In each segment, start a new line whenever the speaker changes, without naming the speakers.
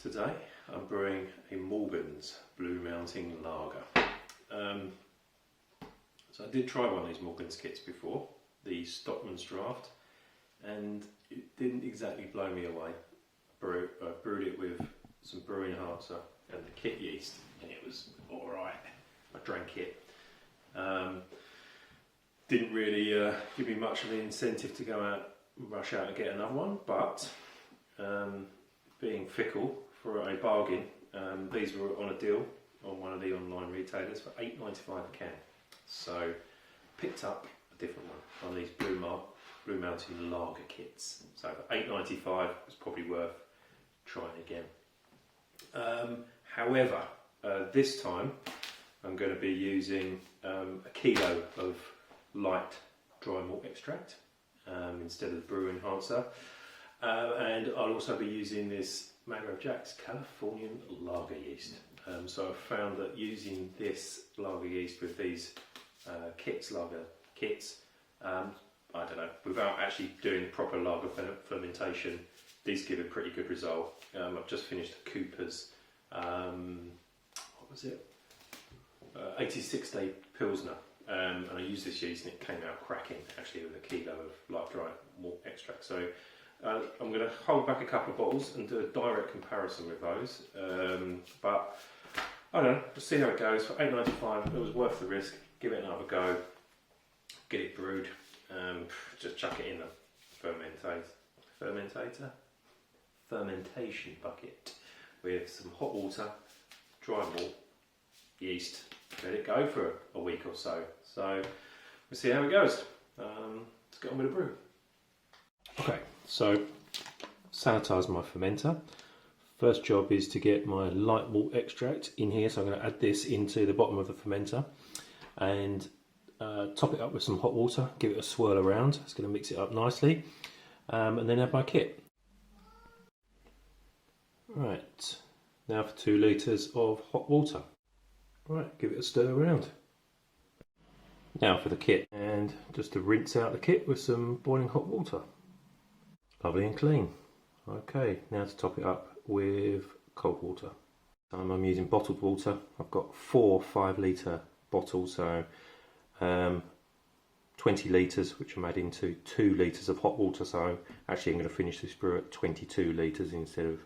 Today I'm brewing a Morgan's Blue Mountain Lager. So I did try one of these Morgan's kits before, the Stockman's Draft, and it didn't exactly blow me away. I brewed it with some Brewing enhancer and the kit yeast, and it was alright. I drank it. Didn't really give me much of an incentive to go out and rush out and get another one, but being fickle for a bargain, these were on a deal on one of the online retailers for $8.95 a can. So picked up a different one on these Blue Mountain Lager kits. So for $8.95 it's probably worth trying again. However, this time I'm going to be using a kilo of light dry malt extract instead of the Brew enhancer, and I'll also be using this Mangrove Californian lager yeast. So I've found that using this lager yeast with these lager kits, I don't know, without actually doing the proper lager fermentation, these give a pretty good result. I've just finished a Cooper's, what was it? 86-day Pilsner, and I used this yeast and it came out cracking actually with a kilo of light dry malt extract. So I'm going to hold back a couple of bottles and do a direct comparison with those, but I don't know, we'll see how it goes. For $8.95 it was worth the risk. Give it another go, get it brewed, just chuck it in a fermentation bucket with some hot water, dry malt, yeast, let it go for a week or so. So we'll see how it goes. Let's get on with the brew. Okay, so sanitize my fermenter. First job is to get my light malt extract in here, so I'm going to add this into the bottom of the fermenter and top it up with some hot water, give it a swirl around. It's going to mix it up nicely, and then add my kit. Right, now for 2 litres of hot water. Right, give it a stir around. Now for the kit, and just to rinse out the kit with some boiling hot water. Lovely and clean. Okay, now to top it up with cold water. I'm using bottled water. I've got 4 5-litre bottles, so 20 litres, which I'm adding to 2 litres of hot water. So actually I'm going to finish this brew at 22 litres instead of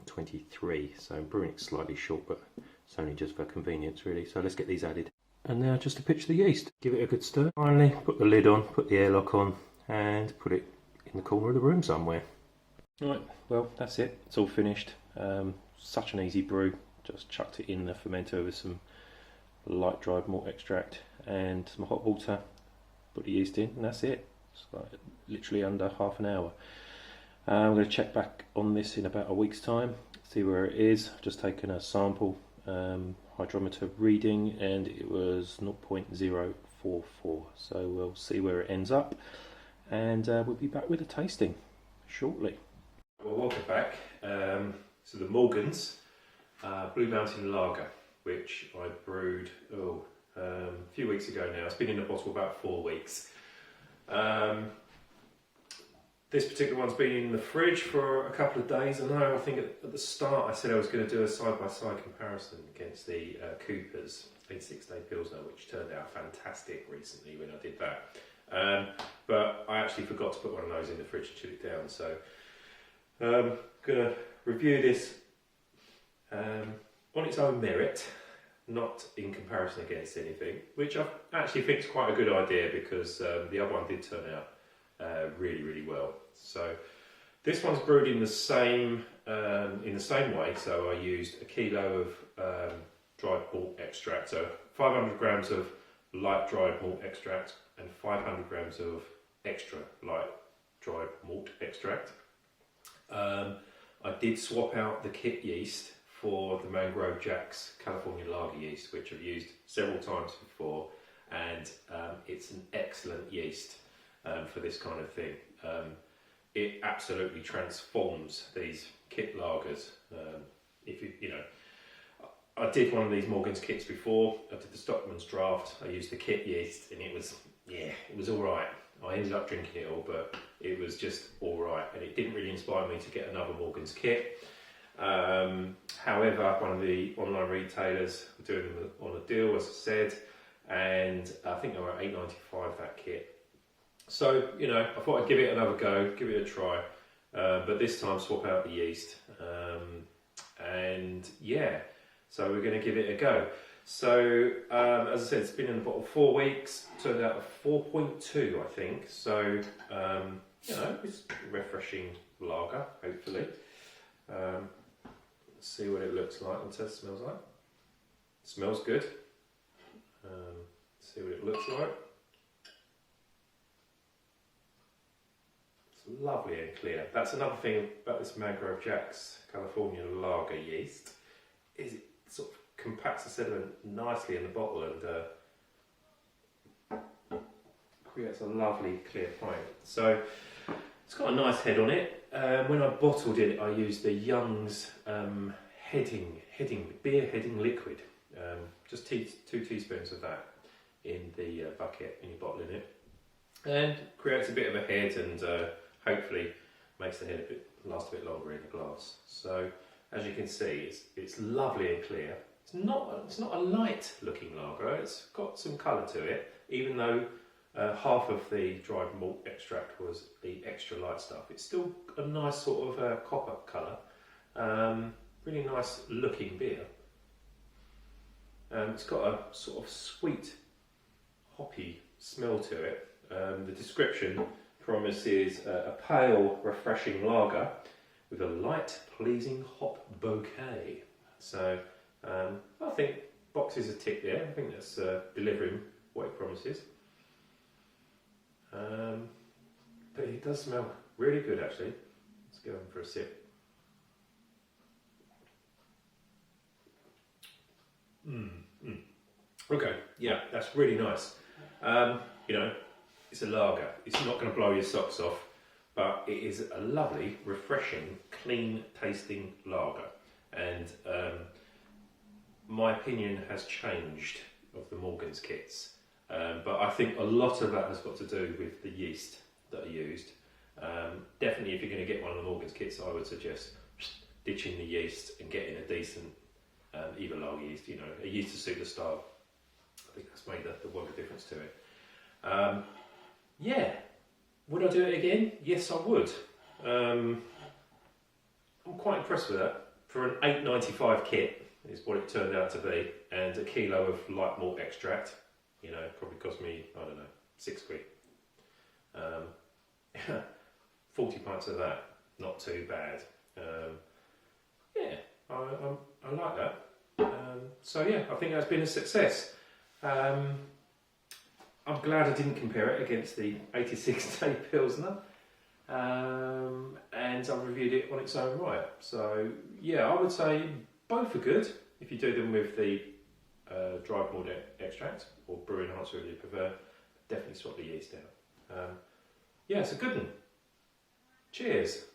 23. So I'm brewing it slightly short, but it's only just for convenience really. So let's get these added. And now just to pitch the yeast. Give it a good stir. Finally put the lid on, put the airlock on, and put it in the corner of the room somewhere. Right, well that's it. It's all finished. Such an easy brew. Just chucked it in the fermenter with some light dried malt extract and some hot water. Put the yeast in, and that's it. It's like literally under half an hour. I'm going to check back on this in about a week's time, see where it is. I've just taken a sample hydrometer reading and it was 0.044, so we'll see where it ends up, and we'll be back with a tasting shortly. Well, welcome back. So the Morgan's Blue Mountain Lager, which I brewed a few weeks ago now. It's been in the bottle about 4 weeks. This particular one's been in the fridge for a couple of days. I think at the start I said I was going to do a side-by-side comparison against the Cooper's 86-day Pilsner, which turned out fantastic recently when I did that. But I actually forgot to put one of those in the fridge to chill it down. So I'm going to review this on its own merit, not in comparison against anything, which I actually think is quite a good idea because the other one did turn out really well. So this one's brewed in the same way. So I used a kilo of dried malt extract, so 500 grams of light dried malt extract and 500 grams of extra light dried malt extract. I did swap out the kit yeast for the Mangrove Californian lager yeast, which I've used several times before, and it's an excellent yeast for this kind of thing. It absolutely transforms these kit lagers. If you know, I did one of these Morgan's kits before. I did the Stockman's Draft. I used the kit yeast, and it was all right. I ended up drinking it all, but it was just all right, and it didn't really inspire me to get another Morgan's kit. However, one of the online retailers were doing them on a deal, as I said, and I think they were $8.95 that kit. So, you know, I thought I'd give it another go, give it a try, but this time swap out the yeast. And yeah, so we're going to give it a go. So, as I said, it's been in the bottle 4 weeks, turned out a 4.2, I think. So, you know, it's a refreshing lager, hopefully. Let's see what it looks like and what it smells like. It smells good. See what it looks like. It's lovely and clear. That's another thing about this Mangrove Jack's California lager yeast, is it sort of compacts the sediment nicely in the bottle and creates a lovely clear pint. So it's got a nice head on it. When I bottled it, I used the Young's beer heading liquid. Just 2 teaspoons of that in the bucket, and you're bottling it, and creates a bit of a head, and hopefully makes the head last a bit longer in the glass. So as you can see, it's lovely and clear. It's not a light looking lager. It's got some colour to it, even though half of the dried malt extract was the extra light stuff. It's still a nice sort of copper colour. Really nice looking beer. It's got a sort of sweet, hoppy smell to it. The description promises a pale, refreshing lager with a light, pleasing hop bouquet. So I think boxes are ticked there. I think that's delivering what it promises. But it does smell really good, actually. Let's go in for a sip. Okay, yeah, that's really nice. You know, it's a lager. It's not going to blow your socks off, but it is a lovely, refreshing, clean tasting lager. And my opinion has changed of the Morgan's kits. But I think a lot of that has got to do with the yeast that are used. Definitely, if you're going to get one of the Morgan's kits, I would suggest ditching the yeast and getting a decent either lager yeast, you know, a yeast to suit the style. I think that's made the world of difference to it. Yeah, would I do it again? Yes, I would. I'm quite impressed with that. For an $8.95 kit is what it turned out to be, and a kilo of light malt extract, you know, it probably cost me, I don't know, £6. 40 pints of that, not too bad. Yeah, I like that. So yeah, I think that's been a success. I'm glad I didn't compare it against the 86-day Pilsner, and I've reviewed it on its own right. So yeah, I would say both are good if you do them with the dried malt extract or Brew enhancer if you prefer. Definitely swap the yeast out. Yeah, it's a good one. Cheers.